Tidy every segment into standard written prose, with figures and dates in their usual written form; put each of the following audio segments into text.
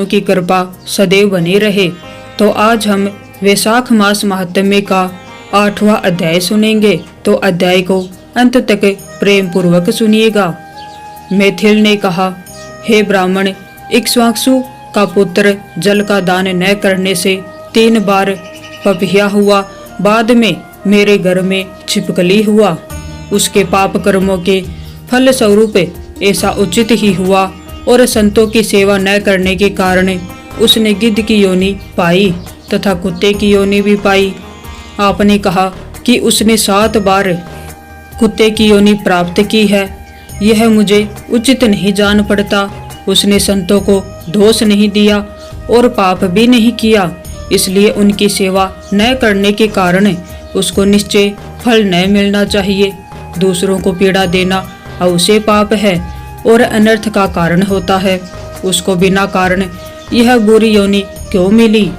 की कृपा सदैव बनी रहे। तो आज हम वैशाख मास महात्म्य का 8वां अध्याय सुनेंगे। तो अध्याय को अंत तक प्रेम पूर्वक सुनिएगा। मैथिल ने कहा, हे ब्राह्मण, इक्ष्वाकु का पुत्र जल का दान न करने से 3 बार पपिया हुआ, बाद में मेरे घर में छिपकली हुआ। उसके पाप कर्मों के फल स्वरूप ऐसा उचित ही हुआ, और संतों की सेवा न करने के कारण उसने गिद्ध की योनि पाई तथा कुत्ते की योनि भी पाई। आपने कहा कि उसने 7 बार कुत्ते की योनि प्राप्त की है, यह मुझे उचित नहीं जान पड़ता। उसने संतों को दोष नहीं दिया और पाप भी नहीं किया, इसलिए उनकी सेवा न करने के कारण उसको निश्चय फल न मिलना चाहिए। दूसरों को पीड़ा देना अवश्य पाप है और अनर्थ का कारण होता है। उसको बिना कारण यह बुरी योनि क्यों मिली?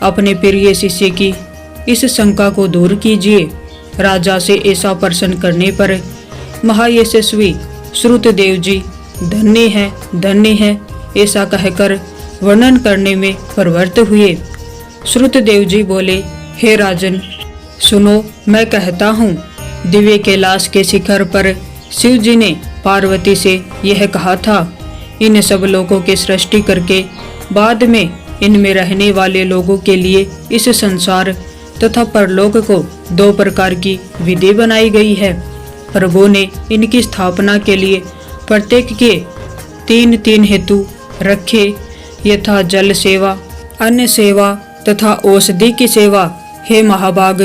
अपने प्रिय शिष्य की इस शंका को दूर कीजिए। राजा से ऐसा प्रश्न करने पर महायशस्वी श्रुतदेव जी धन्य है ऐसा कहकर वर्णन करने में प्रवृत्त हुए। श्रुतदेव जी बोले, हे राजन, सुनो, मैं कहता हूँ। दिव्य कैलाश के शिखर पर शिव जी ने पार्वती से यह कहा था, इन सब लोगों की सृष्टि करके बाद में इनमें रहने वाले लोगों के लिए इस संसार तथा परलोक को 2 प्रकार की विधि बनाई गई है। प्रभु ने इनकी स्थापना के लिए प्रत्येक के 3 हेतु रखे, यथा जल सेवा, अन्न सेवा तथा औषधि की सेवा। हे महाभाग,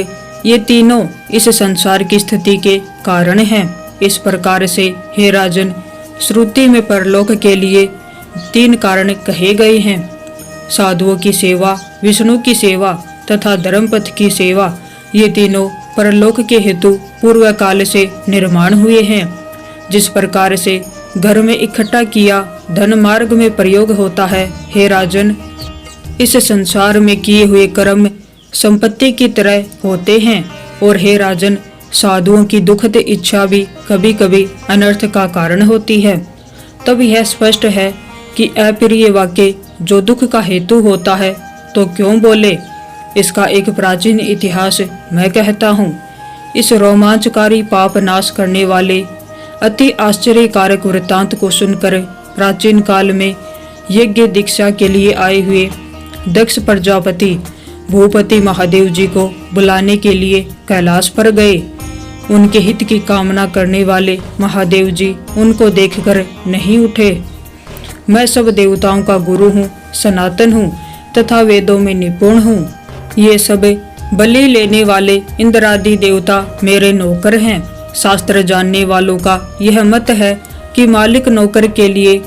ये तीनों इस संसार की स्थिति के कारण हैं। इस प्रकार से हे राजन, श्रुति में परलोक के लिए 3 कारण कहे गए हैं। साधुओं की सेवा, विष्णु की सेवा तथा धर्मपथ की सेवा। ये तीनों परलोक के हेतु पूर्व काल से निर्माण हुए हैं। जिस प्रकार से घर में इकट्ठा किया धन मार्ग में प्रयोग होता है, हे राजन, इस संसार में किए हुए कर्म संपत्ति की तरह होते हैं। और हे राजन, साधुओं की दुखद इच्छा भी कभी कभी अनर्थ का कारण होती है। तब यह स्पष्ट है कि अप्रिय वाक्य जो दुख का हेतु होता है तो क्यों बोले। इसका एक प्राचीन इतिहास मैं कहता हूँ। इस रोमांचकारी पाप नाश करने वाले अति आश्चर्यकारक वृत्तांत को सुनकर प्राचीन काल में यज्ञ दीक्षा के लिए आए हुए दक्ष प्रजापति भूपति महादेव जी को बुलाने के लिए कैलाश पर गए। उनके हित की कामना करने वाले महादेव जी उनको देखकर नहीं उठे। मैं सब देवताओं का गुरु हूँ, सनातन हूँ तथा वेदों में निपुण हूँ। ये सब बलि लेने वाले इंद्रादि देवता मेरे नौकर हैं। शास्त्र जानने वालों का यह मत है कि मालिक नौकर के लिए,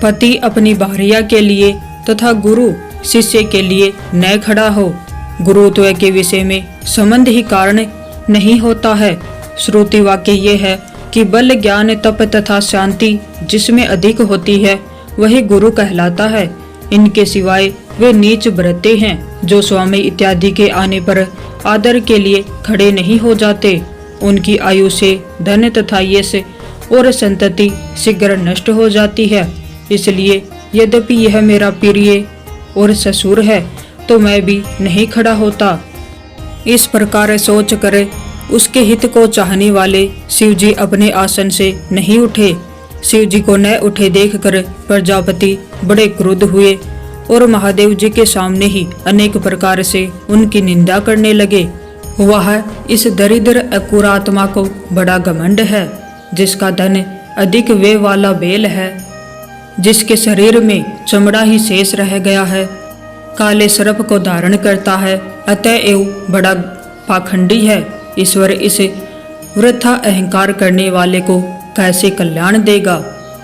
पति अपनी भार्या के लिए तथा गुरु शिष्य के लिए न खड़ा हो। गुरुत्व के विषय में संबंध ही कारण नहीं होता है। श्रुति वाक्य ये है कि बल, ज्ञान, तप तथा शांति जिसमें अधिक होती है वही गुरु कहलाता है। इनके सिवाय वे नीच व्रते हैं जो स्वामी इत्यादि के आने पर आदर के लिए खड़े नहीं हो जाते। उनकी आयु से धन तथा यश और संतति शीघ्र नष्ट हो जाती है। इसलिए यद्यपि यह मेरा प्रिय और ससुर है तो मैं भी नहीं खड़ा होता। इस प्रकार सोच कर उसके हित को चाहने वाले शिव जी अपने आसन से नहीं उठे। शिव जी को न उठे देखकर प्रजापति बड़े क्रुद्ध हुए और महादेव जी के सामने ही अनेक प्रकार से उनकी निंदा करने लगे। वह इस दरिद्र अकुरात्मा को बड़ा घमंड है, जिसका धन अधिक व्यय वाला बैल है, जिसके शरीर में चमड़ा ही शेष रह गया है, काले सर्प को धारण करता है, अतएव बड़ा पाखंडी है। ईश्वर इस वृथा अहंकार करने वाले को कैसे कल्याण देगा।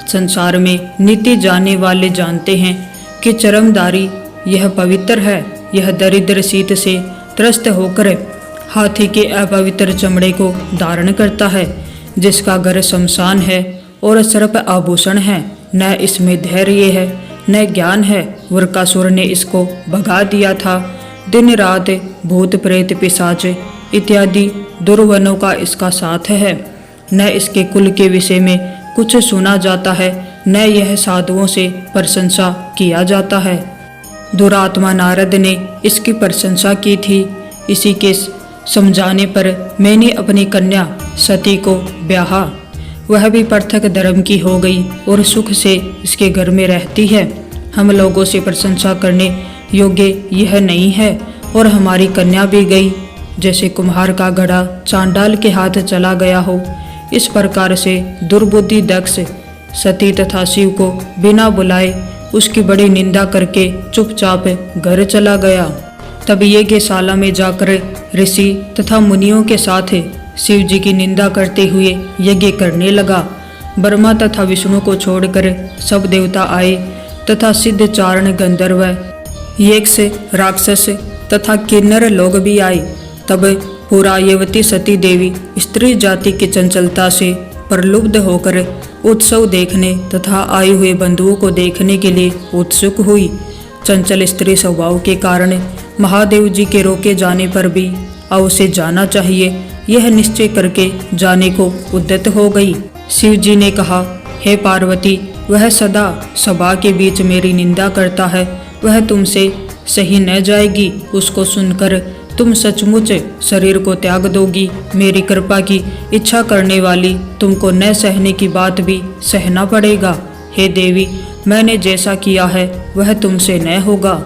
संसार में नीति जानने वाले जानते हैं कि चरमदारी यह पवित्र है। यह दरिद्र शीत से त्रस्त होकर हाथी के अपवित्र चमड़े को धारण करता है, जिसका घर शमशान है और सर्प आभूषण है। न इसमें धैर्य है न ज्ञान है। वृकासुर ने इसको भगा दिया था। दिन रात भूत प्रेत पिशाच इत्यादि दुर्वनों का इसका साथ है। न इसके कुल के विषय में कुछ सुना जाता है न यह साधुओं से प्रशंसा किया जाता है। दुरात्मा नारद ने इसकी प्रशंसा की थी। इसी के समझाने पर मैंने अपनी कन्या सती को ब्याहा। वह भी पृथक धर्म की हो गई और सुख से इसके घर में रहती है। हम लोगों से प्रशंसा करने योग्य यह नहीं है। और हमारी कन्या भी गई, जैसे कुम्हार का घड़ा चांडाल के हाथ चला गया हो। इस प्रकार से दुर्बुद्धि दक्ष सती तथा शिव को बिना बुलाए उसकी बड़ी निंदा करके चुपचाप घर चला गया। तब यज्ञशाला में जाकर ऋषि तथा मुनियों के साथ शिव जी की निंदा करते हुए यज्ञ करने लगा। ब्रह्मा तथा विष्णु को छोड़कर सब देवता आए तथा सिद्ध चारण गंधर्व यक्ष राक्षस तथा किन्नर लोग भी आए। तब पुरायवती सती देवी स्त्री जाति की चंचलता से प्रलुब्ध होकर उत्सव देखने तथा आए हुए बंधुओं को देखने के लिए उत्सुक हुई। चंचल स्त्री स्वभाव के कारण महादेव जी के रोके जाने पर भी अब उसे जाना चाहिए, यह निश्चय करके जाने को उद्यत हो गई। शिव जी ने कहा, हे पार्वती, वह सदा सभा के बीच मेरी निंदा करता है, वह तुमसे सही न जाएगी। उसको सुनकर तुम सचमुच शरीर को त्याग दोगी। मेरी कृपा की इच्छा करने वाली तुमको न सहने की बात भी सहना पड़ेगा। हे देवी, मैंने जैसा किया है वह तुमसे न होगा,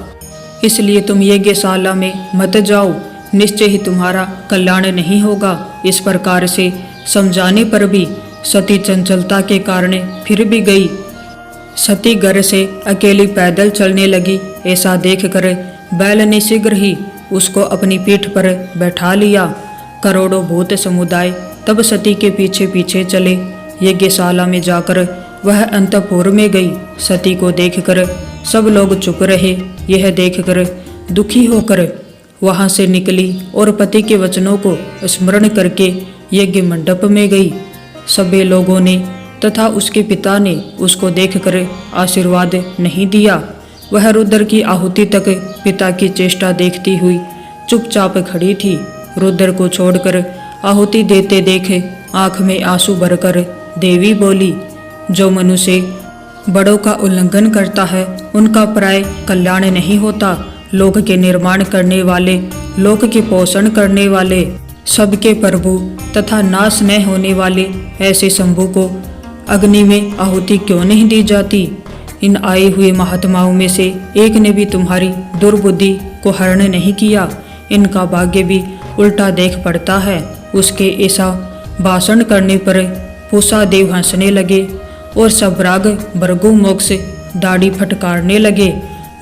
इसलिए तुम यज्ञशाला में मत जाओ, निश्चय ही तुम्हारा कल्याण नहीं होगा। इस प्रकार से समझाने पर भी सती चंचलता के कारण फिर भी गई। सती घर से अकेली पैदल चलने लगी। ऐसा देखकर बैल ने शीघ्र ही उसको अपनी पीठ पर बैठा लिया। करोड़ों भूत समुदाय तब सती के पीछे पीछे चले। यज्ञशाला में जाकर वह अंतपुर में गई। सती को देखकर सब लोग चुप रहे। यह देखकर दुखी होकर वहां से निकली और पति के वचनों को स्मरण करके यज्ञ मंडप में गई। सभी लोगों ने तथा उसके पिता ने उसको देखकर आशीर्वाद नहीं दिया। वह रुद्र की आहुति तक पिता की चेष्टा देखती हुई चुपचाप खड़ी थी। रुद्र को छोड़कर आहुति देते देखे आंख में आंसू भरकर देवी बोली, जो मनुष्य बड़ों का उल्लंघन करता है उनका प्राय कल्याण नहीं होता। लोक के निर्माण करने वाले, लोक के पोषण करने वाले, सबके प्रभु तथा नाश न होने वाले ऐसे शंभु को अग्नि में आहुति क्यों नहीं दी जाती? इन आए हुए महात्माओं में से एक ने भी तुम्हारी दुर्बुद्धि को हरण नहीं किया। इनका भाग्य भी उल्टा देख पड़ता है। उसके ऐसा भाषण करने पर पूषा देव हंसने लगे और सबराग भृगु मोक्ष दाढ़ी फटकारने लगे।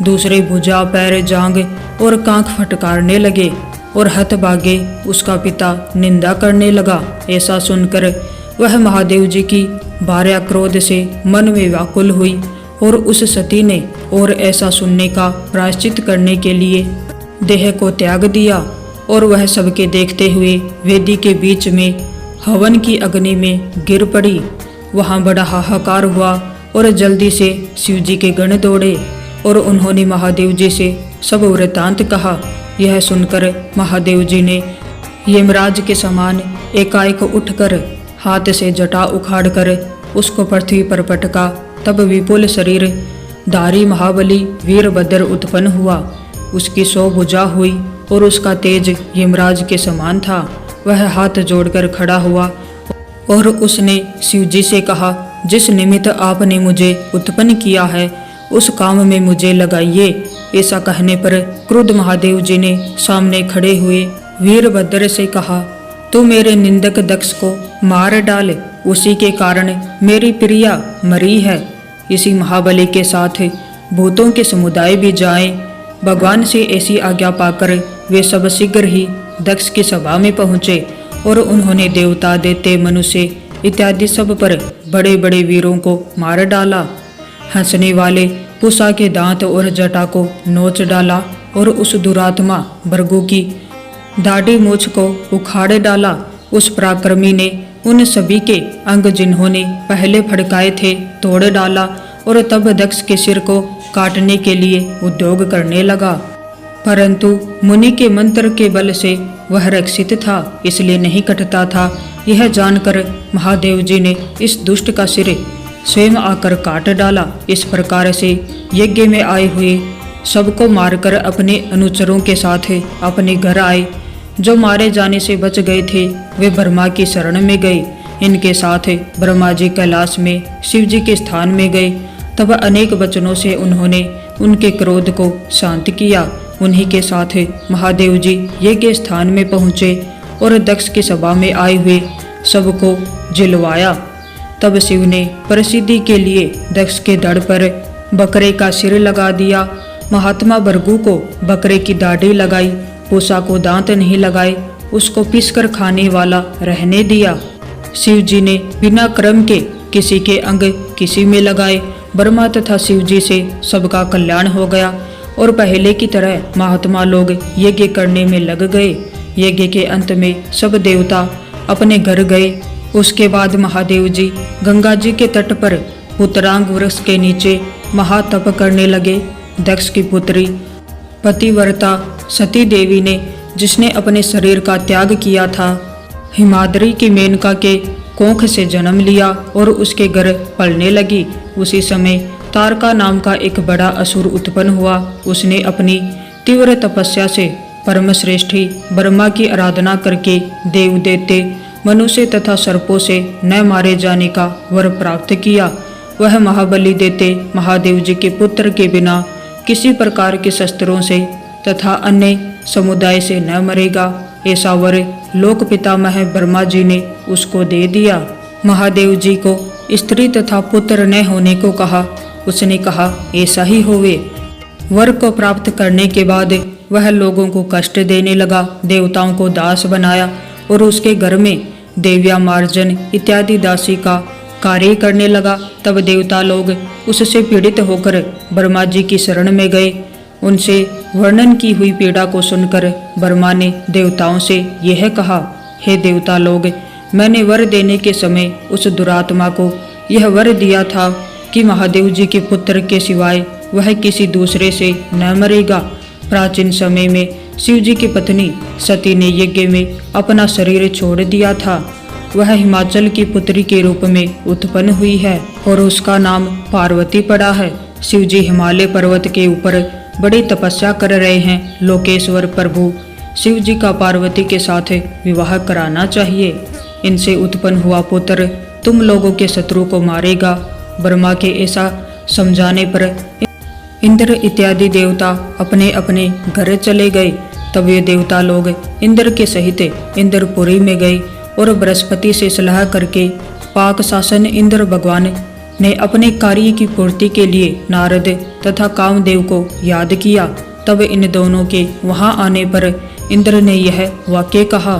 दूसरे भुजा पैर जांग और कांख फटकारने लगे और हतभागे उसका पिता निंदा करने लगा। ऐसा सुनकर वह महादेव जी की भार्या क्रोध से मन में व्याकुल हुई और उस सती ने और ऐसा सुनने का प्रायश्चित करने के लिए देह को त्याग दिया और वह सबके देखते हुए वेदी के बीच में हवन की अग्नि में गिर पड़ी। वहां बड़ा हाहाकार हुआ और जल्दी से शिव जी के गण दौड़े और उन्होंने महादेव जी से सब वृतांत कहा। यह सुनकर महादेव जी ने यमराज के समान एकाएक उठकर हाथ से जटा उखाड़कर उसको पृथ्वी पर पटका। तब विपुल शरीर धारी महाबली वीरभद्र उत्पन्न हुआ। उसकी 100 भुजा हुई और उसका तेज यमराज के समान था। वह हाथ जोड़कर खड़ा हुआ और उसने शिव जी से कहा, जिस निमित्त आपने मुझे उत्पन्न किया है उस काम में मुझे लगाइए। ऐसा कहने पर क्रुद्ध महादेव जी ने सामने खड़े हुए वीरभद्र से कहा, तू मेरे निंदक दक्ष को मार डाल, उसी के कारण मेरी प्रिया मरी है। इसी महाबली के साथ भूतों के समुदाय भी जाएं। भगवान से ऐसी आज्ञा पाकर वे सब शीघ्र ही दक्ष की सभा में पहुँचे और उन्होंने देवता देते मनुष्य इत्यादि सब पर बड़े बड़े वीरों को मार डाला। हंसने वाले पूषा के दांत और जटा को नोच डाला और उस दुरात्मा भृगु की दाढ़ी मूछ को उखाड़ डाला। उस पराक्रमी ने उन सभी के अंग जिन्होंने पहले फड़काए थे तोड़ डाला और तब दक्ष के सिर को काटने के लिए उद्योग करने लगा, परंतु मुनि के मंत्र के बल से वह रक्षित था, इसलिए नहीं कटता था। यह जानकर महादेव जी ने इस दुष्ट का सिर स्वयं आकर काट डाला। इस प्रकार से यज्ञ में आए हुए सबको मारकर अपने अनुचरों के साथ अपने घर आए। जो मारे जाने से बच गए थे वे ब्रह्मा की शरण में गए। इनके साथ ब्रह्मा जी कैलाश में शिव जी के स्थान में गए। तब अनेक वचनों से उन्होंने उनके क्रोध को शांत किया। उन्हीं के साथ महादेव जी यज्ञ स्थान में पहुँचे और दक्ष की सभा में आए हुए सबको जिलवाया। तब शिव ने प्रसिद्धि के लिए दक्ष के धड़ पर बकरे का सिर लगा दिया। महात्मा भृगु को बकरे की दाढ़ी लगाई। पूषा को दांत नहीं लगाए, उसको पीसकर खाने वाला रहने दिया। शिव जी ने बिना कर्म के किसी के अंग किसी में लगाए। ब्रह्मा तथा शिव जी से सबका कल्याण हो गया और पहले की तरह महात्मा लोग यज्ञ करने में लग गए। यज्ञ के अंत में सब देवता अपने घर गए। उसके बाद महादेव जी गंगा जी के तट पर पुत्रांग वृक्ष के नीचे महातप करने लगे। दक्ष की पुत्री पतिव्रता सती देवी ने, जिसने अपने शरीर का त्याग किया था, हिमाद्री की मेनका के कोख से जन्म लिया और उसके घर पलने लगी। उसी समय तारका नाम का एक बड़ा असुर उत्पन्न हुआ। उसने अपनी तीव्र तपस्या से परमश्रेष्ठी ब्रह्मा की आराधना करके देव देवते मनुष्य तथा सर्पों से न मारे जाने का वर प्राप्त किया। वह महाबली देते महादेव जी के पुत्र के बिना किसी प्रकार के शस्त्रों से तथा अन्य समुदाय से न मरेगा, ऐसा वर लोक पितामह ब्रह्मा जी ने उसको दे दिया। महादेव जी को स्त्री तथा पुत्र न होने को कहा। उसने कहा ऐसा ही होवे। वर को प्राप्त करने के बाद वह लोगों को कष्ट देने लगा, देवताओं को दास बनाया और उसके घर में देव्या मार्जन इत्यादि दासी का कार्य करने लगा। तब देवता लोग उससे पीड़ित होकर ब्रह्मा जी की शरण में गए। उनसे वर्णन की हुई पीड़ा को सुनकर ब्रह्मा ने देवताओं से यह कहा, हे देवता लोग, मैंने वर देने के समय उस दुरात्मा को यह वर दिया था कि महादेव जी के पुत्र के सिवाय वह किसी दूसरे से न मरेगा। प्राचीन समय में शिव जी की पत्नी सती ने यज्ञ में अपना शरीर छोड़ दिया था। वह हिमाचल की पुत्री के रूप में उत्पन्न हुई है और उसका नाम पार्वती पड़ा है। शिव जी हिमालय पर्वत के ऊपर बड़ी तपस्या कर रहे हैं। लोकेश्वर प्रभु शिव जी का पार्वती के साथ विवाह कराना चाहिए। इनसे उत्पन्न हुआ पुत्र तुम लोगों के शत्रु को मारेगा। ब्रह्मा के ऐसा समझाने पर इंद्र इत्यादि देवता अपने अपने घर चले गए। तब ये देवता लोग इंद्र के सहित इंद्रपुरी में गए और बृहस्पति से सलाह करके पाक शासन इंद्र भगवान ने अपने कार्य की पूर्ति के लिए नारद तथा कामदेव को याद किया। तब इन दोनों के वहां आने पर इंद्र ने यह वाक्य कहा,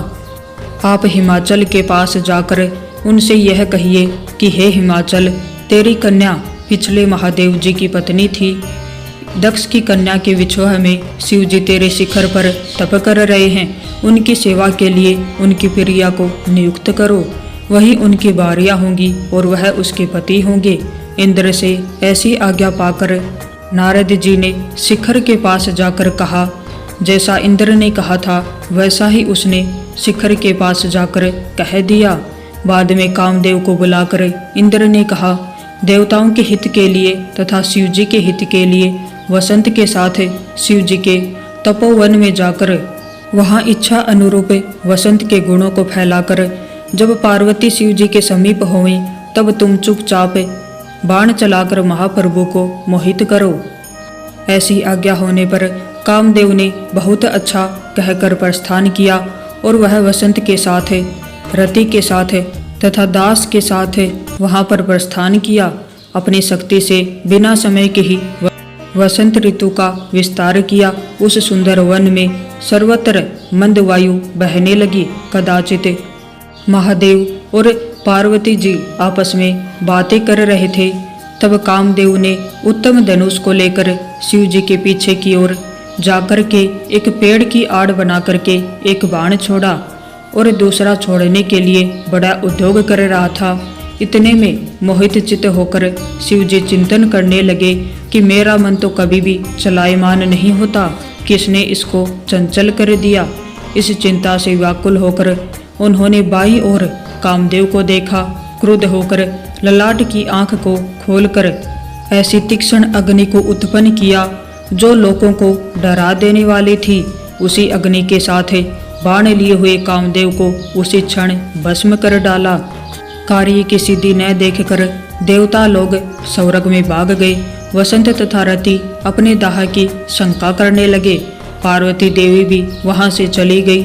आप हिमाचल के पास जाकर उनसे यह कहिए कि हे हिमाचल, तेरी कन्या पिछले महादेव जी की पत्नी थी। दक्ष की कन्या के विछोह में शिव जी तेरे शिखर पर तप कर रहे हैं। उनकी सेवा के लिए उनकी प्रिया को नियुक्त करो। वही उनकी भार्या होंगी और वह उसके पति होंगे। इंद्र से ऐसी आज्ञा पाकर नारद जी ने शिखर के पास जाकर कहा। जैसा इंद्र ने कहा था वैसा ही उसने शिखर के पास जाकर कह दिया। बाद में कामदेव को बुलाकर इंद्र ने कहा, देवताओं के हित के लिए तथा शिव जी के हित के लिए वसंत के साथ शिव जी के तपोवन में जाकर वहां इच्छा अनुरूप वसंत के गुणों को फैलाकर जब पार्वती शिव जी के समीप होवें तब तुम चुपचाप बाण चलाकर महाप्रभु को मोहित करो। ऐसी आज्ञा होने पर कामदेव ने बहुत अच्छा कहकर प्रस्थान किया और वह वसंत के साथ रति के साथ तथा दास के साथ वहां पर प्रस्थान किया। अपनी शक्ति से बिना समय के ही वसंत ऋतु का विस्तार किया। उस सुंदर वन में सर्वत्र मंद वायु बहने लगी। कदाचित महादेव और पार्वती जी आपस में बातें कर रहे थे। तब कामदेव ने उत्तम धनुष को लेकर शिव जी के पीछे की ओर जाकर के एक पेड़ की आड़ बना करके एक बाण छोड़ा और दूसरा छोड़ने के लिए बड़ा उद्योग कर रहा था। इतने में मोहित चित्त होकर शिव जी चिंतन करने लगे कि मेरा मन तो कभी भी चलायमान नहीं होता, किसने इसको चंचल कर दिया। इस चिंता से व्याकुल होकर उन्होंने बाईं ओर कामदेव को देखा। क्रुद्ध होकर ललाट की आंख को खोलकर ऐसी तीक्ष्ण अग्नि को उत्पन्न किया जो लोगों को डरा देने वाली थी। उसी अग्नि के साथ बाण लिए हुए कामदेव को उसी क्षण भस्म कर डाला। कार्य की सिद्धि न देखकर देवता लोग स्वर्ग में भाग गए। वसंत तथा रति अपने दाह की शंका करने लगे। पार्वती देवी भी वहां से चली गई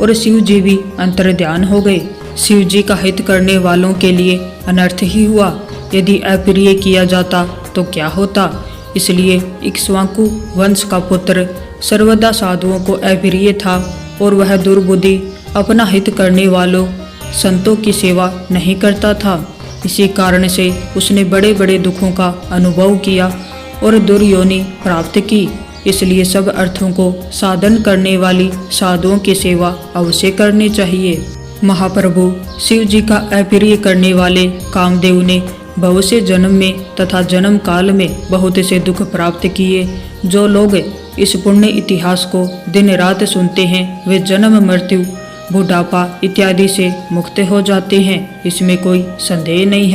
और शिव जी भी अंतर्ध्यान हो गए। शिव जी का हित करने वालों के लिए अनर्थ ही हुआ। यदि अप्रिय किया जाता तो क्या होता। इसलिए इक्ष्वाकु वंश का पुत्र सर्वदा साधुओं को अप्रिय था और वह दुर्बुद्धि अपना हित करने वालों संतों की सेवा नहीं करता था। इसी कारण से उसने बड़े बड़े दुखों का अनुभव किया और दुर्योनि प्राप्त की। इसलिए सब अर्थों को साधन करने वाली साधुओं की सेवा अवश्य करनी चाहिए। महाप्रभु शिव जी का अप्रिय करने वाले कामदेव ने भव से जन्म में तथा जन्म काल में बहुत से दुख प्राप्त किए। जो लोग इस पुण्य इतिहास को दिन रात सुनते हैं वे जन्म मृत्यु बुढ़ापा इत्यादि से मुक्त हो जाते हैं। इसमें कोई संदेह नहीं है।